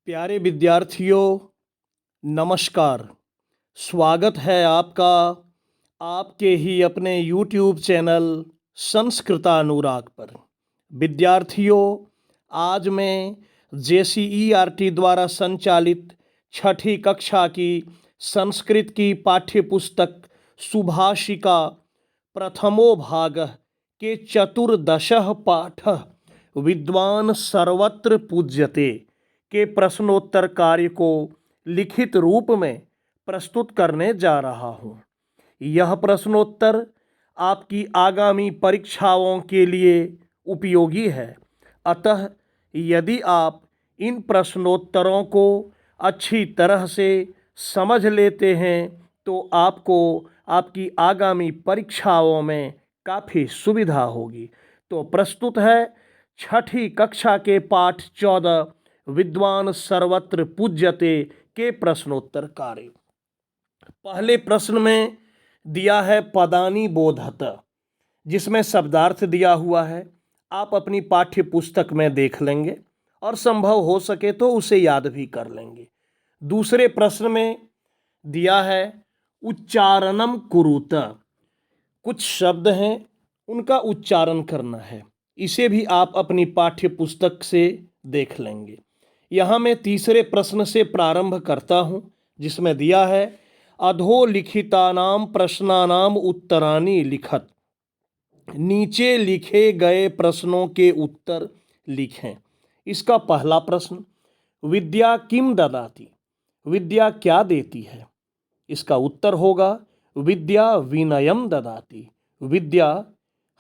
प्यारे विद्यार्थियों, नमस्कार। स्वागत है आपका आपके ही अपने YouTube चैनल संस्कृतानुराग पर। विद्यार्थियों, आज मैं JCERT द्वारा संचालित छठी कक्षा की संस्कृत की पाठ्य पुस्तक सुभाषिका प्रथमो भाग के चतुर्दशः पाठ विद्वान सर्वत्र पूज्यते के प्रश्नोत्तर कार्य को लिखित रूप में प्रस्तुत करने जा रहा हूँ। यह प्रश्नोत्तर आपकी आगामी परीक्षाओं के लिए उपयोगी है। अतः यदि आप इन प्रश्नोत्तरों को अच्छी तरह से समझ लेते हैं तो आपको आपकी आगामी परीक्षाओं में काफ़ी सुविधा होगी। तो प्रस्तुत है छठी कक्षा के पाठ 14 विद्वान सर्वत्र पूज्यते के प्रश्नोत्तर कार्य। पहले प्रश्न में दिया है पदानी बोधत, जिसमें शब्दार्थ दिया हुआ है। आप अपनी पाठ्य पुस्तक में देख लेंगे और संभव हो सके तो उसे याद भी कर लेंगे। दूसरे प्रश्न में दिया है उच्चारणम कुरुत। कुछ शब्द हैं, उनका उच्चारण करना है। इसे भी आप अपनी पाठ्य पुस्तक से देख लेंगे। यहाँ मैं तीसरे प्रश्न से प्रारंभ करता हूँ, जिसमें दिया है अधोलिखितानाम प्रश्नानाम उत्तरानि लिखत। नीचे लिखे गए प्रश्नों के उत्तर लिखें। इसका पहला प्रश्न, विद्या किम ददाति? विद्या क्या देती है? इसका उत्तर होगा विद्या विनयम ददाति। विद्या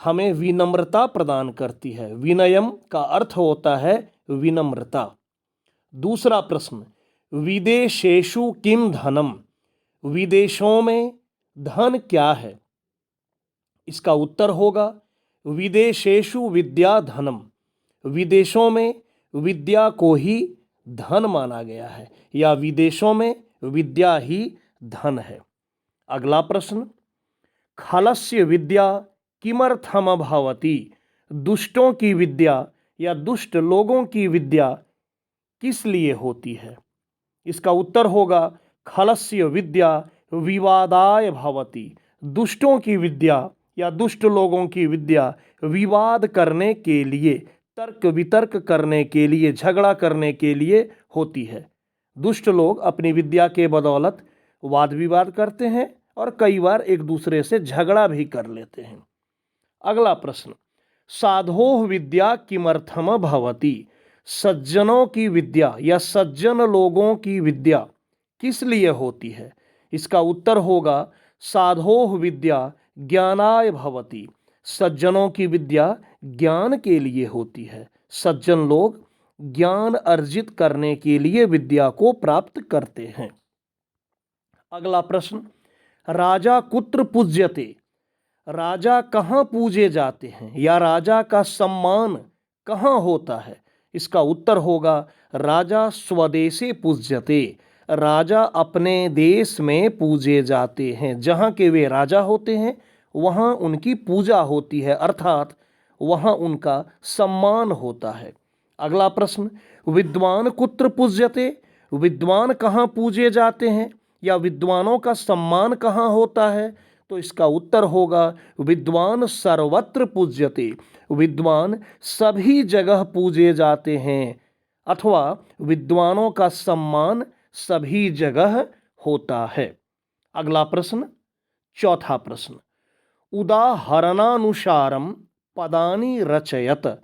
हमें विनम्रता प्रदान करती है। विनयम का अर्थ होता है विनम्रता। दूसरा प्रश्न, विदेशेषु किम धनम? विदेशों में धन क्या है? इसका उत्तर होगा विदेशेषु विद्या धनम। विदेशों में विद्या को ही धन माना गया है, या विदेशों में विद्या ही धन है। अगला प्रश्न, खलस्य विद्या किमर्थम भवति? दुष्टों की विद्या या दुष्ट लोगों की विद्या किस लिए होती है? इसका उत्तर होगा खलस्य विद्या विवादाय भवति। दुष्टों की विद्या या दुष्ट लोगों की विद्या विवाद करने के लिए, तर्क वितर्क करने के लिए, झगड़ा करने के लिए होती है। दुष्ट लोग अपनी विद्या के बदौलत वाद विवाद करते हैं और कई बार एक दूसरे से झगड़ा भी कर लेते हैं। अगला प्रश्न, साधोः विद्या किमर्थम भवति? सज्जनों की विद्या या सज्जन लोगों की विद्या किस लिए होती है? इसका उत्तर होगा साधोः विद्या ज्ञानाय भवति। सज्जनों की विद्या ज्ञान के लिए होती है। सज्जन लोग ज्ञान अर्जित करने के लिए विद्या को प्राप्त करते हैं। अगला प्रश्न, राजा कुत्र पूज्यते? राजा कहाँ पूजे जाते हैं या राजा का सम्मान कहाँ होता है? इसका उत्तर होगा राजा स्वदेशे पूज्यते। राजा अपने देश में पूजे जाते हैं। जहाँ के वे राजा होते हैं वहाँ उनकी पूजा होती है, अर्थात वहाँ उनका सम्मान होता है। अगला प्रश्न, विद्वान कुत्र पूज्यते? विद्वान कहाँ पूजे जाते हैं या विद्वानों का सम्मान कहाँ होता है? तो इसका उत्तर होगा विद्वान सर्वत्र पूज्यते। विद्वान सभी जगह पूजे जाते हैं, अथवा विद्वानों का सम्मान सभी जगह होता है। अगला प्रश्न, चौथा प्रश्न, उदाहरणानुसारम पदानि रचयत।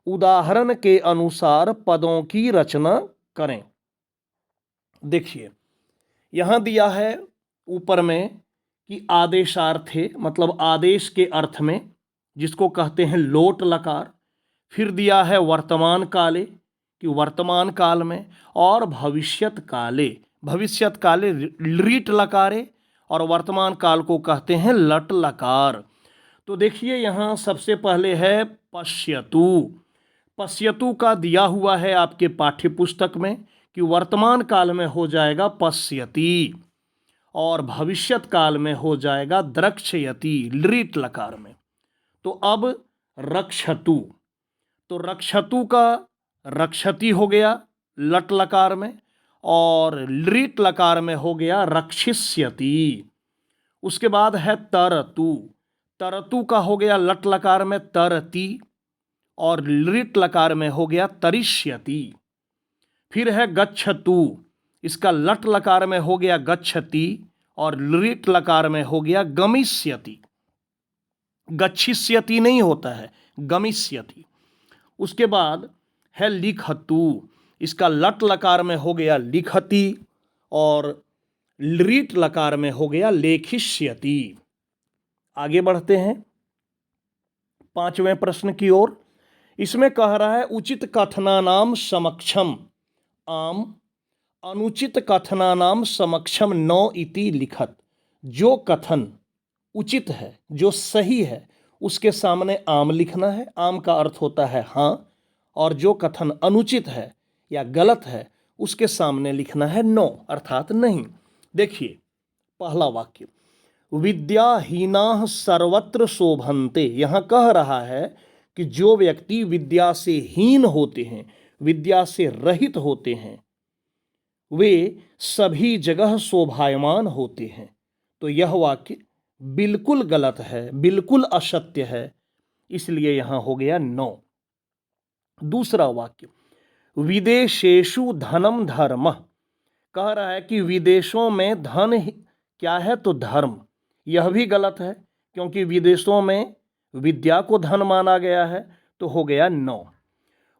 उदाहरण के अनुसार पदों की रचना करें। देखिए, यहाँ दिया है ऊपर में कि आदेशार्थे, मतलब आदेश के अर्थ में, जिसको कहते हैं लोट लकार। फिर दिया है वर्तमान काले, कि वर्तमान काल में, और भविष्यत काले। भविष्यत काले लीट लकारे और वर्तमान काल को कहते हैं लट लकार। तो देखिए, यहाँ सबसे पहले है पश्यतु। पश्यतु का दिया हुआ है आपके पाठ्य पुस्तक में कि वर्तमान काल में हो जाएगा पश्यति और भविष्यत काल में हो जाएगा द्रक्ष्यति लीट लकार में। तो अब रक्षतु, तो रक्षतु का रक्षति हो गया, लट लकार में, और लृट लकार में हो गया रक्षिष्यति। उसके बाद है तरतु। तरतु का हो गया लट लकार में तरति, और लृट लकार में हो गया तरिष्यति। फिर है गच्छतु। इसका लट लकार में हो गया गच्छति, और लृट लकार में हो गया गमिष्यति। गच्छिष्यति नहीं होता है, गमिष्यति। उसके बाद है लिखतु। इसका लट लकार में हो गया लिखति, और लृट लकार में हो गया लेखिष्यति। आगे बढ़ते हैं 5वें प्रश्न की ओर। इसमें कह रहा है उचित कथनानाम समक्षम आम, अनुचित कथनानाम समक्षम नौ इति लिखत। जो कथन उचित है, जो सही है, उसके सामने आम लिखना है। आम का अर्थ होता है हाँ, और जो कथन अनुचित है या गलत है उसके सामने लिखना है नो, अर्थात नहीं। देखिए पहला वाक्य, विद्याहीनाः सर्वत्र शोभन्ते। यहाँ कह रहा है कि जो व्यक्ति विद्या से हीन होते हैं, विद्या से रहित होते हैं, वे सभी जगह शोभायमान होते हैं। तो यह वाक्य बिल्कुल गलत है, बिल्कुल असत्य है, इसलिए यहां हो गया 9। दूसरा वाक्य, विदेशेषु धनम धर्म। कह रहा है कि विदेशों में धन क्या है, तो धर्म। यह भी गलत है, क्योंकि विदेशों में विद्या को धन माना गया है, तो हो गया 9।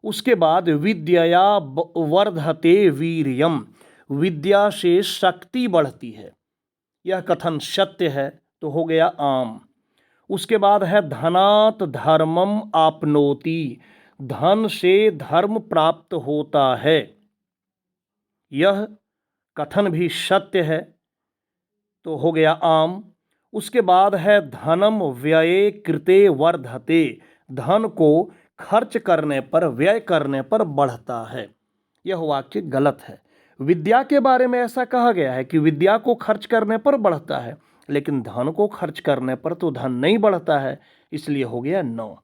उसके बाद विद्या वर्धते वीर्यम। विद्या से शक्ति बढ़ती है, यह कथन सत्य है, तो हो गया आम। उसके बाद है धनात् धर्मम आपनोति। धन से धर्म प्राप्त होता है, यह कथन भी सत्य है, तो हो गया आम। उसके बाद है धनम व्यये कृते वर्धते। धन को खर्च करने पर, व्यय करने पर बढ़ता है, यह वाक्य गलत है। विद्या के बारे में ऐसा कहा गया है कि विद्या को खर्च करने पर बढ़ता है, लेकिन धन को खर्च करने पर तो धन नहीं बढ़ता है, इसलिए हो गया 9।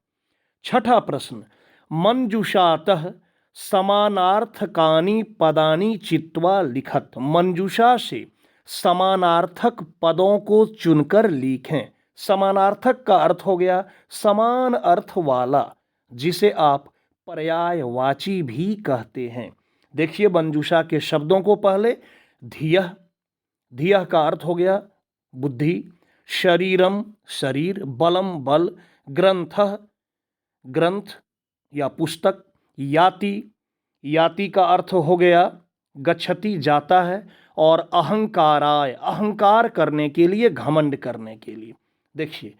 छठा प्रश्न, मंजूषातः समानार्थकानि पदानि चित्वा लिखत। मंजूषा से समानार्थक पदों को चुनकर लिखें। समानार्थक का अर्थ हो गया समान अर्थ वाला, जिसे आप पर्यायवाची भी कहते हैं। देखिए मंजूषा के शब्दों को पहले। धियः, धियः का अर्थ हो गया बुद्धि। शरीरम शरीर, बलम बल, ग्रंथः ग्रंथ या पुस्तक। याति, याति का अर्थ हो गया गच्छति जाता है। और अहंकाराय, अहंकार करने के लिए, घमंड करने के लिए। देखिए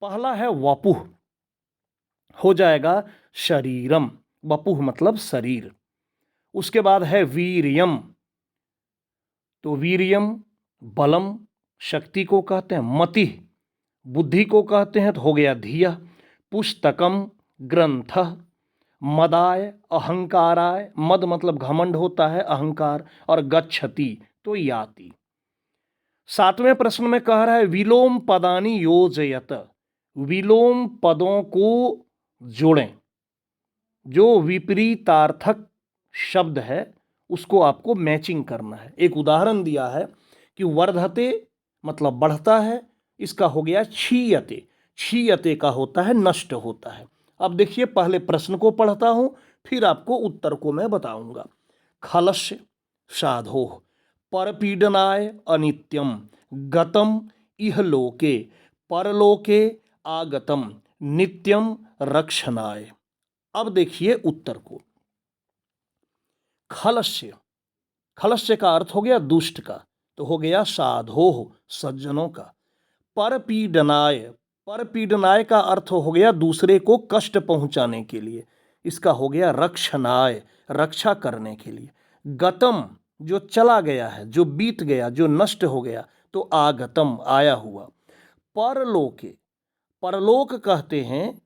पहला है वपुः, हो जाएगा शरीरम, वपुः मतलब शरीर। उसके बाद है वीर्यम, तो वीर्यम बलम, शक्ति को कहते हैं। मति, बुद्धि को कहते हैं, तो हो गया धियः। पुस्तकम ग्रंथः। मदाय अहंकाराय, मद मतलब घमंड होता है, अहंकार। और गच्छति तो याति। 7वें प्रश्न में कह रहा है विलोम पदानि योजयत। विलोम पदों को जोड़ें। जो विपरीतार्थक शब्द है उसको आपको मैचिंग करना है। एक उदाहरण दिया है कि वर्धते मतलब बढ़ता है, इसका हो गया क्षीयते। क्षीयते का होता है नष्ट होता है। अब देखिए पहले प्रश्न को पढ़ता हूं, फिर आपको उत्तर को मैं बताऊंगा। खलस्य साधोः परपीडनाय अनित्यम गतम इहलोके परलोके आगतम नित्यम रक्षणाय। अब देखिए उत्तर को। खलस्य, खलस्य का अर्थ हो गया दुष्ट का, तो हो गया साधोः सज्जनों का। परपीडनाय, परपीडनाय का अर्थ हो गया दूसरे को कष्ट पहुंचाने के लिए, इसका हो गया रक्षणाय, रक्षा करने के लिए। गतम जो चला गया है, जो बीत गया, जो नष्ट हो गया, तो आगतम आया हुआ। परलोके, परलोक कहते हैं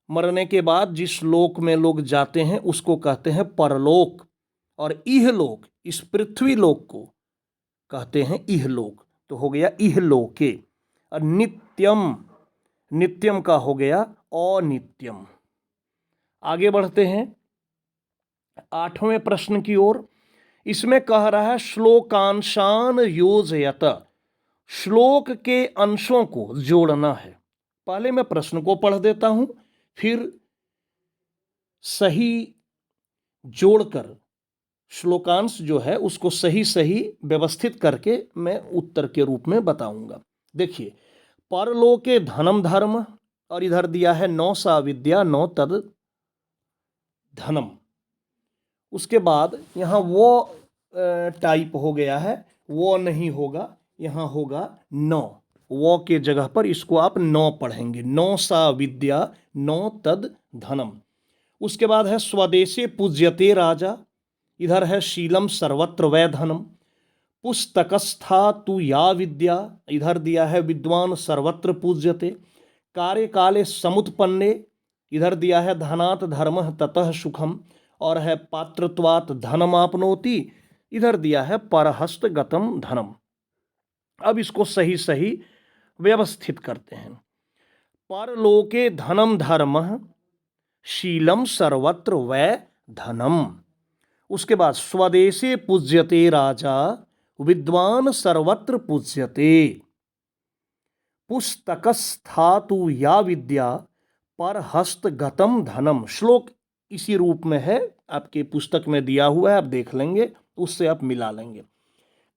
मरने के बाद जिस लोक में लोग जाते हैं उसको कहते हैं परलोक। और इहलोक, इस पृथ्वी लोक को कहते हैं इहलोक, तो हो गया इहलोके। और नित्यम, नित्यम का हो गया अनित्यम। आगे बढ़ते हैं 8वें प्रश्न की ओर। इसमें कह रहा है श्लोकांशान योजयत, श्लोक के अंशों को जोड़ना है। पहले मैं प्रश्न को पढ़ देता हूं, फिर सही जोड़कर श्लोकांश जो है उसको सही सही व्यवस्थित करके मैं उत्तर के रूप में बताऊंगा। देखिए, परलोके धनम धर्म, और इधर दिया है नौ सा विद्या नौ तद धनम। उसके बाद यहाँ वो टाइप हो गया है, वो नहीं होगा, यहाँ होगा नौ। वो के जगह पर इसको आप नौ पढ़ेंगे, नौ सा विद्या नौ तद धनम। उसके बाद है स्वदेशे पूज्यते राजा, इधर है शीलम सर्वत्र वै धनम। पुस्तकस्था तु या विद्या, इधर दिया है विद्वान सर्वत्र पूज्यते। कार्य काले समुत्पन्ने, इधर दिया है धनात् धर्मः ततः सुखम, और है पात्रत्वात् धनमाप्नोति, इधर दिया है परहस्त गतम धनम। अब इसको सही सही व्यवस्थित करते हैं। परलोके धनम धर्मः शीलम सर्वत्र वै धनम। उसके बाद स्वदेशे पूज्यते राजा, विद्वान सर्वत्र पूज्यते। पुस्तकस्थातु या विद्या परहस्त गतम धनम। श्लोक इसी रूप में है, आपके पुस्तक में दिया हुआ है, आप देख लेंगे, उससे आप मिला लेंगे।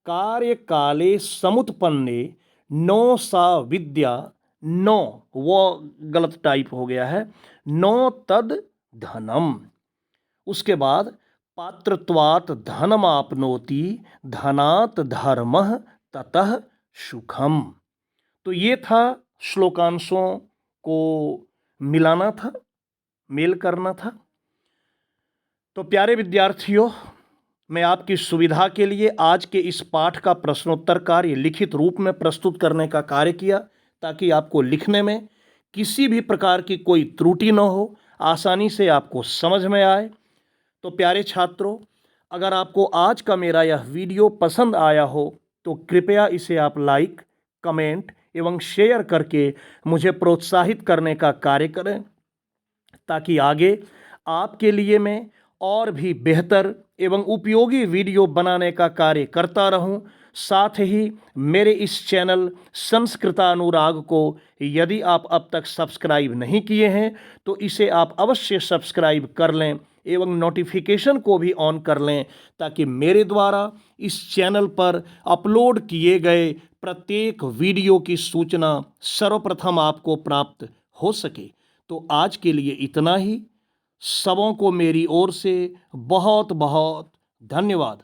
कार्य काले समुत्पन्ने नौ सा विद्या, नौ वो गलत टाइप हो गया है, नौ तद धनम। उसके बाद पात्रत्वात् धनमाप्नोति धनात् धर्मः ततः सुखम। तो ये था, श्लोकांशों को मिलाना था, मेल करना था। तो प्यारे विद्यार्थियों, मैं आपकी सुविधा के लिए आज के इस पाठ का प्रश्नोत्तर कार्य लिखित रूप में प्रस्तुत करने का कार्य किया, ताकि आपको लिखने में किसी भी प्रकार की कोई त्रुटि न हो, आसानी से आपको समझ में आए। तो प्यारे छात्रों, अगर आपको आज का मेरा यह वीडियो पसंद आया हो तो कृपया इसे आप लाइक, कमेंट एवं शेयर करके मुझे प्रोत्साहित करने का कार्य करें, ताकि आगे आपके लिए मैं और भी बेहतर एवं उपयोगी वीडियो बनाने का कार्य करता रहूं। साथ ही मेरे इस चैनल संस्कृतानुराग को यदि आप अब तक सब्सक्राइब नहीं किए हैं तो इसे आप अवश्य सब्सक्राइब कर लें एवं नोटिफिकेशन को भी ऑन कर लें, ताकि मेरे द्वारा इस चैनल पर अपलोड किए गए प्रत्येक वीडियो की सूचना सर्वप्रथम आपको प्राप्त हो सके। तो आज के लिए इतना ही। सबों को मेरी ओर से बहुत बहुत धन्यवाद।